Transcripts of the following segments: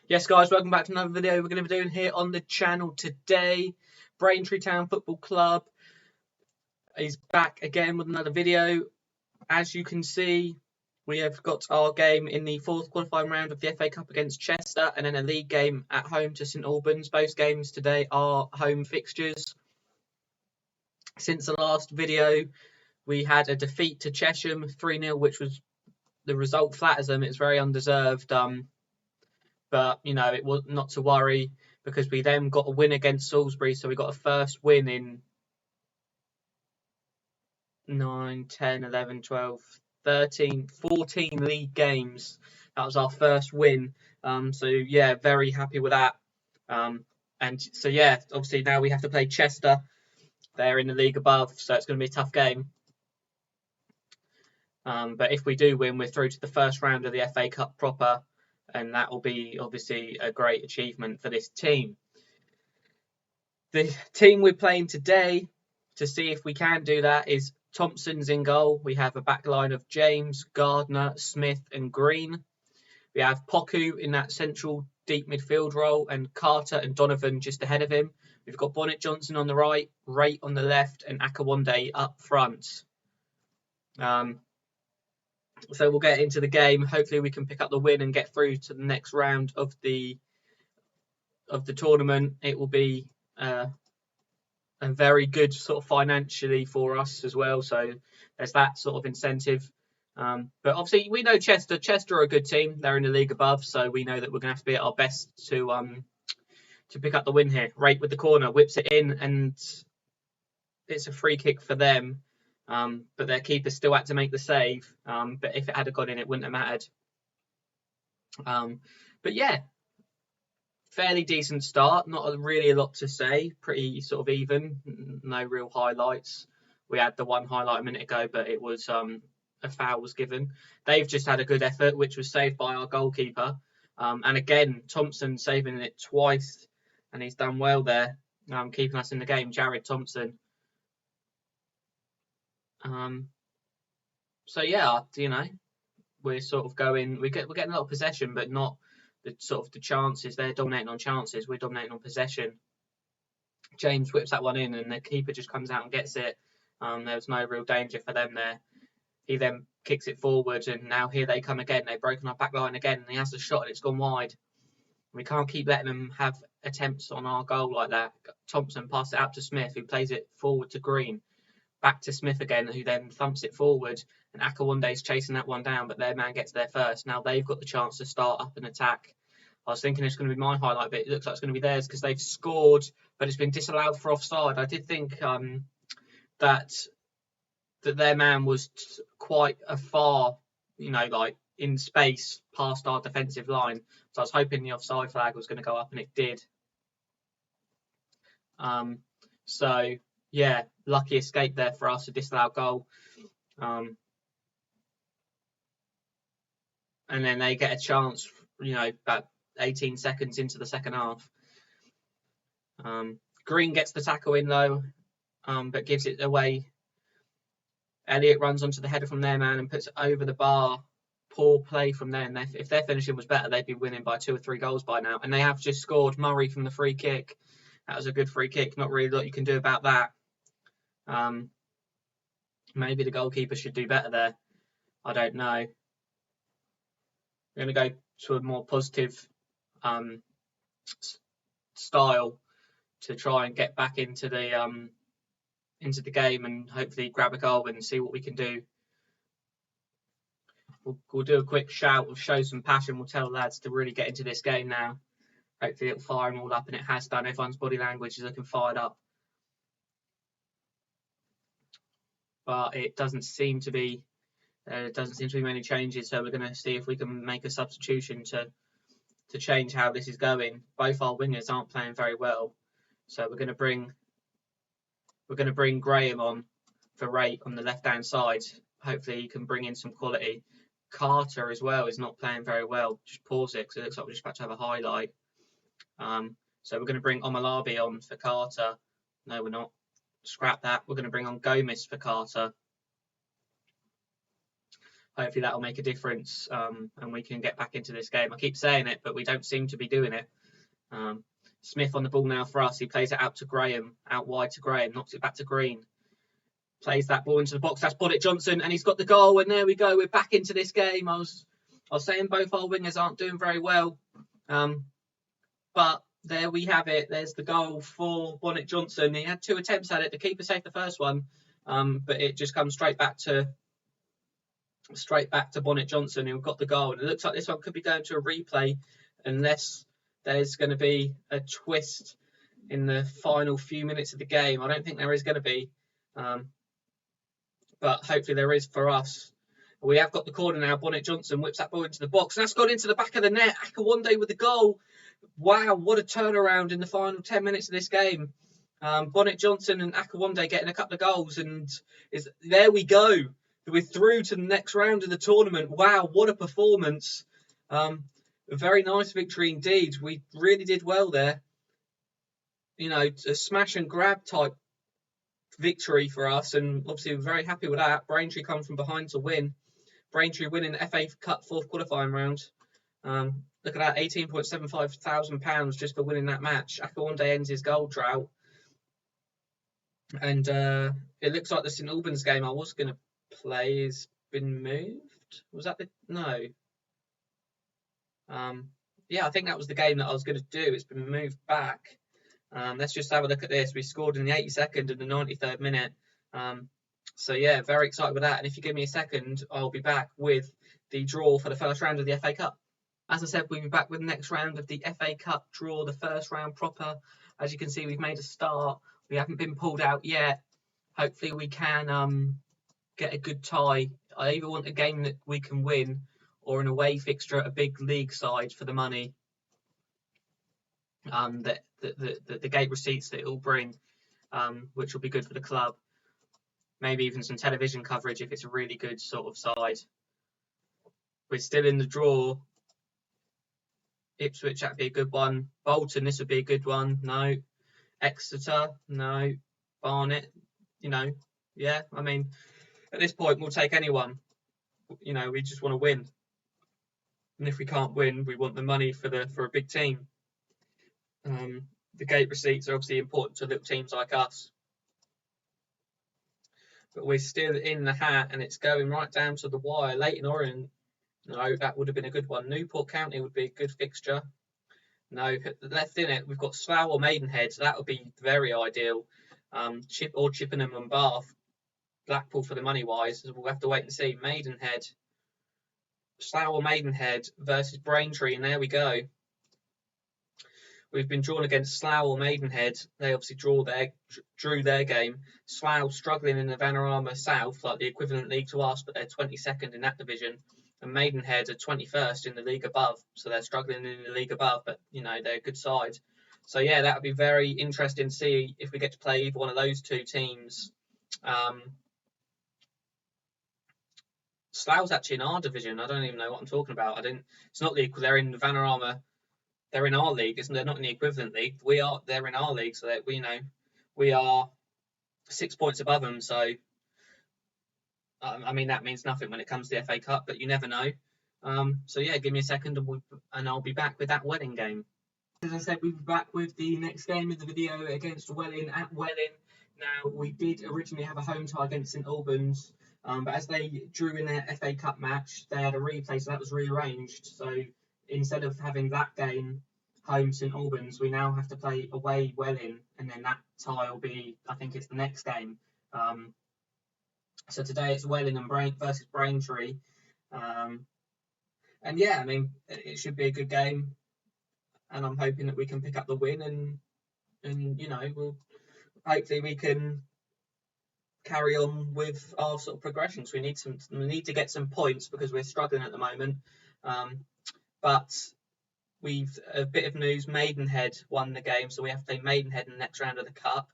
Yes, guys, welcome back to another video we're going to be doing here on the channel today. Braintree Town Football Club is back again with another video. As you can see, we have got our game in the fourth qualifying round of the FA Cup against Chester, and then a league game at home to St Albans. Both games today are home fixtures. Since the last video, we had a defeat to Chesham 3-0, which was the result flatters them. It's very undeserved. But, you know, it was not to worry because we then got a win against Salisbury. So we got a first win in 9, 10, 11, 12, 13, 14 league games. That was our first win. So, yeah, very happy with that. And so, yeah, obviously now we have to play Chester. They're in the league above, so it's going to be a tough game. But if we do win, we're through to the first round of the FA Cup proper. And that will be obviously a great achievement for this team. The team we're playing today, to see if we can do that, is Thompson's in goal. We have a back line of James, Gardner, Smith and Green. We have Poku in that central deep midfield role and Carter and Donovan just ahead of him. We've got Bonnet Johnson on the right, Rate on the left and Akawande up front. So we'll get into the game. Hopefully we can pick up the win and get through to the next round of the tournament. It will be a very good sort of financially for us as well. So there's that sort of incentive. But obviously we know Chester. Chester are a good team. They're in the league above, so we know that we're going to have to be at our best to pick up the win here. Rate with the corner, whips it in, and it's a free kick for them. But their keeper still had to make the save. But if it had gone in, it wouldn't have mattered. But yeah, fairly decent start. Not really a lot to say. Pretty sort of even. No real highlights. We had the one highlight a minute ago, but it was a foul was given. They've just had a good effort, which was saved by our goalkeeper. And again, Thompson saving it twice, and he's done well there, keeping us in the game. Jared Thompson. So yeah, you know, we're sort of going. We're getting a lot of possession, but not the sort of the chances. They're dominating on chances. We're dominating on possession. James whips that one in, and the keeper just comes out and gets it. There was no real danger for them there. He then kicks it forward, and now here they come again. They've broken our back line again, and he has the shot, and it's gone wide. We can't keep letting them have attempts on our goal like that. Thompson passes it out to Smith, who plays it forward to Green. Back to Smith again, who then thumps it forward, and Akawande's chasing that one down, but their man gets there first. Now they've got the chance to start up an attack. I was thinking it's going to be my highlight, but it looks like it's going to be theirs because they've scored, but it's been disallowed for offside. I did think that their man was quite a far, you know, like in space past our defensive line. So I was hoping the offside flag was going to go up, and it did. So yeah, lucky escape there for us, a disallowed goal. And then they get a chance, you know, about 18 seconds into the second half. Green gets the tackle in though, but gives it away. Elliott runs onto the header from their man and puts it over the bar. Poor play from them. If their finishing was better, they'd be winning by 2 or 3 goals by now. And they have just scored. Murray from the free kick. That was a good free kick. Not really a lot you can do about that. Maybe the goalkeeper should do better there. I don't know. We're going to go to a more positive style to try and get back into the game and hopefully grab a goal and see what we can do. We'll do a quick shout. We'll show some passion. We'll tell lads to really get into this game now. Hopefully it'll fire them all up, and it has done. Everyone's body language is looking fired up. But it doesn't seem to be many changes, so we're going to see if we can make a substitution to change how this is going. Both our wingers aren't playing very well, so we're going to bring Graham on for Rate on the left hand side. Hopefully he can bring in some quality. Carter as well is not playing very well. Just pause it because it looks like we're just about to have a highlight. So we're going to bring Omalabi on for Carter. No, we're not. Scrap that. We're going to bring on Gomez for Carter. hopefully that'll make a difference, and we can get back into this game. I keep saying it, but we don't seem to be doing it. Smith on the ball now for us. He plays it out to Graham, out wide to Graham, knocks it back to Green. Plays that ball into the box. That's Bonnet Johnson, and he's got the goal. And there we go. We're back into this game. I was saying both our wingers aren't doing very well, but there we have it. There's the goal for Bonnet Johnson. He had 2 attempts at it. The keeper saved the first one, but it just comes straight back to Bonnet Johnson, who got the goal. And it looks like this one could be going to a replay, unless there's going to be a twist in the final few minutes of the game. I don't think there is going to be. But hopefully there is for us. We have got the corner now. Bonnet Johnson whips that ball into the box. And that's gone into the back of the net. Akawande with the goal. Wow, what a turnaround in the final 10 minutes of this game. Bonnet Johnson and Akawande getting a couple of goals. And there we go. We're through to the next round of the tournament. Wow, what a performance. A very nice victory indeed. We really did well there. You know, a smash and grab type victory for us, and obviously we're very happy with that. Braintree come from behind to win. Braintree winning the FA Cup 4th qualifying round. Look at that, £18.75 thousand just for winning that match. Akawande ends his goal drought, and it looks like the St Albans game I was going to play has been moved. Was that the no? Yeah, I think that was the game that I was going to do. It's been moved back. Let's just have a look at this. We scored in the 82nd and the 93rd minute. So yeah, very excited with that. And if you give me a second, I'll be back with the draw for the first round of the FA Cup. As I said, we'll be back with the next round of the FA Cup draw, the first round proper. As you can see, we've made a start. We haven't been pulled out yet. Hopefully we can get a good tie. I either want a game that we can win or an away fixture at a big league side for the money. The gate receipts that it will bring, which will be good for the club. Maybe even some television coverage if it's a really good sort of side. We're still in the draw. Ipswich, that'd be a good one. Bolton, this would be a good one. No. Exeter, no. Barnet, you know, yeah. I mean, at this point, we'll take anyone. You know, we just want to win. And if we can't win, we want the money for a big team. The gate receipts are obviously important to little teams like us. But we're still in the hat, and it's going right down to the wire. Leyton Orient, no, that would have been a good one. Newport County would be a good fixture. No, left in it, we've got Slough or Maidenhead, so that would be very ideal. Chippenham and Bath. Blackpool for the money-wise, we'll have to wait and see. Maidenhead. Slough or Maidenhead versus Braintree, and there we go. We've been drawn against Slough or Maidenhead. They obviously drew their game. Slough struggling in the Vanarama South, like the equivalent league to us, but they're 22nd in that division. And Maidenhead are 21st in the league above, so they're struggling in the league above, but you know they're a good side. So yeah, that would be very interesting to see if we get to play either one of those two teams. Slough's actually in our division. I don't even know what I'm talking about. It's not the equal. They're in the Vanarama. They're in our league, isn't they're not in the equivalent league. They're in our league, so that we are 6 points above them. So I mean that means nothing when it comes to the FA Cup, but you never know. So yeah, give me a second and I'll be back with that Welling game. As I said, we'll be back with the next game of the video against Welling at Welling. Now we did originally have a home tie against St Albans, but as they drew in their FA Cup match, they had a replay, so that was rearranged. So instead of having that game home St Albans, we now have to play away Welling, and then that tie will be, I think it's the next game. So today it's Welling and versus Braintree, and yeah, I mean it should be a good game, and I'm hoping that we can pick up the win, and you know hopefully we can carry on with our sort of progressions. We need to get some points because we're struggling at the moment. But we've a bit of news. Maidenhead won the game, so we have to play Maidenhead in the next round of the cup.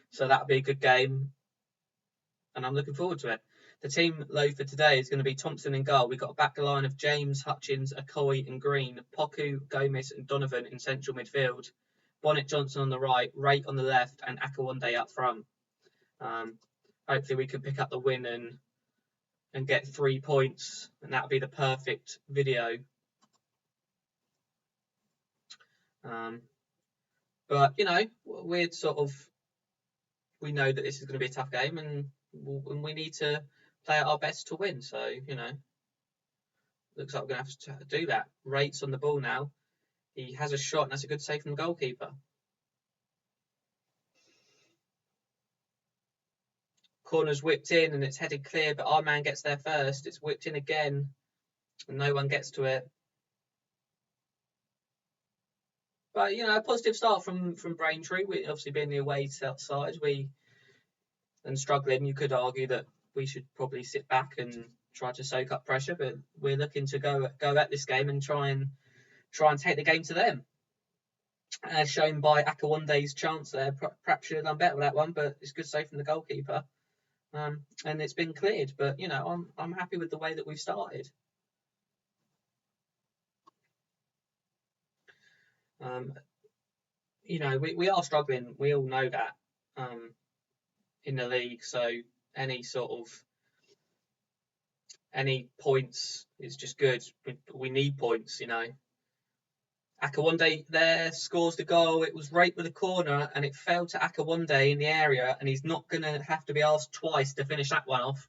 So that'll be a good game, and I'm looking forward to it. The team load for today is going to be Thompson in goal. We've got a back line of James, Hutchins, Okoye and Green, Poku, Gomez and Donovan in central midfield. Bonnet Johnson on the right, Rate on the left, and Akawande up front. Hopefully we can pick up the win and and get 3 points, and that would be the perfect video. But you know, we know that this is going to be a tough game, and we need to play our best to win. So you know, looks like we're going to have to do that. Rates on the ball now. He has a shot, and that's a good save from the goalkeeper. Corner's whipped in, and it's headed clear, but our man gets there first. It's whipped in again, and no one gets to it. But you know, a positive start from Braintree. We obviously being the away side, and struggling. You could argue that we should probably sit back and try to soak up pressure, but we're looking to go at this game and try and take the game to them. As shown by Akawande's chance there, perhaps should have done better with that one, but it's good save from the goalkeeper, and it's been cleared. But you know, I'm happy with the way that we've started. You know, we are struggling. We all know that in the league. So any points is just good. We need points, you know. Akawande there scores the goal. It was right with a corner, and it fell to Akawande in the area, and he's not going to have to be asked twice to finish that one off.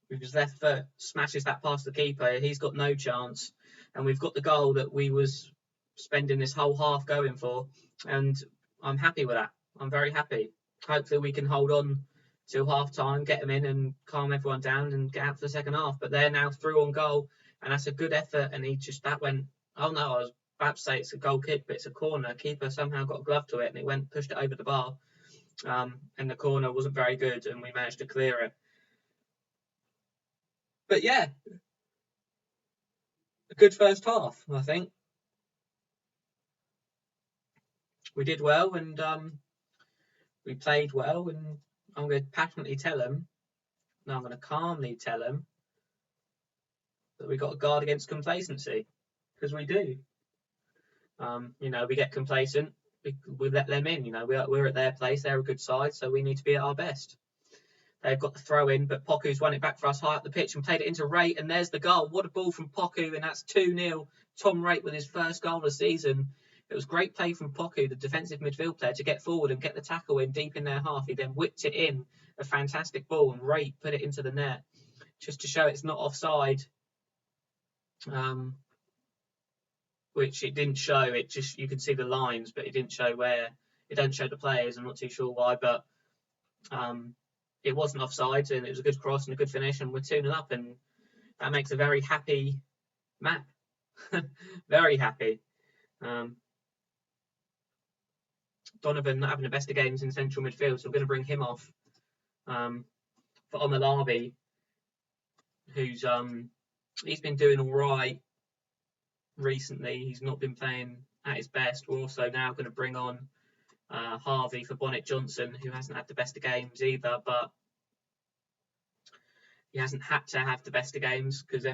With his left foot, smashes that past the keeper. He's got no chance, and we've got the goal that we was spending this whole half going for, and I'm happy with that. I'm very happy. Hopefully we can hold on till half time, get them in and calm everyone down and get out for the second half. But they're now through on goal, and that's a good effort, and that went, oh no, I was about to say it's a goal kick, but it's a corner. Keeper somehow got a glove to it, and it pushed it over the bar, and the corner wasn't very good, and we managed to clear it. But yeah, a good first half, I think. We did well, and we played well, and I'm going to passionately tell them, no, I'm going to calmly tell them that we got to guard against complacency, because we do. You know, we get complacent, we let them in. You know, we're at their place, they're a good side, so we need to be at our best. They've got the throw in, but Poku's won it back for us high up the pitch and played it into Rate, and there's the goal. What a ball from Poku, and that's 2-0. Tom Rate with his first goal of the season. It was great play from Poku, the defensive midfield player, to get forward and get the tackle in deep in their half. He then whipped it in, a fantastic ball, and Rate put it into the net, just to show it's not offside. Which it didn't show. It just, you can see the lines, but it didn't show where. It don't show the players. I'm not too sure why, but it wasn't offside, and it was a good cross and a good finish, and we're 2-0 up, and that makes a very happy map. Very happy. Donovan not having the best of games in central midfield, so we're going to bring him off for Omalabi, who's he's been doing all right recently. He's not been playing at his best. We're also now going to bring on Harvey for Bonnet Johnson, who hasn't had the best of games either, but he hasn't had to have the best of games because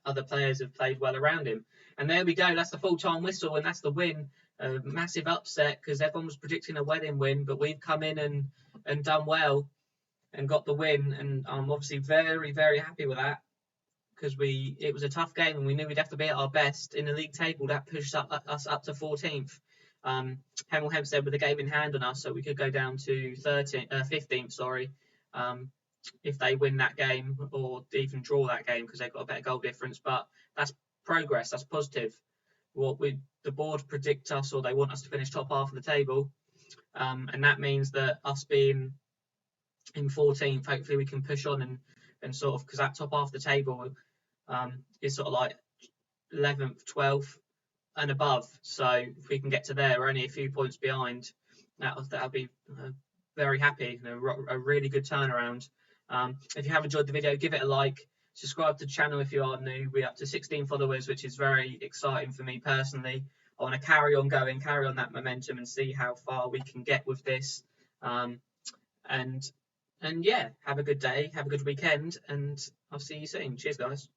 other players have played well around him. And there we go. That's the full-time whistle, and that's the win. A massive upset because everyone was predicting a wedding win, but we've come in and done well and got the win. And I'm obviously very, very happy with that because it was a tough game and we knew we'd have to be at our best. In the league table, that pushed us up to 14th. Hemel Hempstead with a game in hand on us, so we could go down to 15th, if they win that game or even draw that game because they've got a better goal difference. But that's progress, that's positive. The board predict us, or they want us to finish top half of the table, and that means that us being in 14th, hopefully we can push on and sort of, because that top half of the table is sort of like 11th, 12th and above. So if we can get to there, we're only a few points behind. That'll be very happy. A really good turnaround. If you have enjoyed the video, give it a like. Subscribe to the channel if you are new. We're up to 16 followers, which is very exciting for me personally. I want to carry on that momentum and see how far we can get with this. And yeah, have a good day, have a good weekend, and I'll see you soon. Cheers, guys.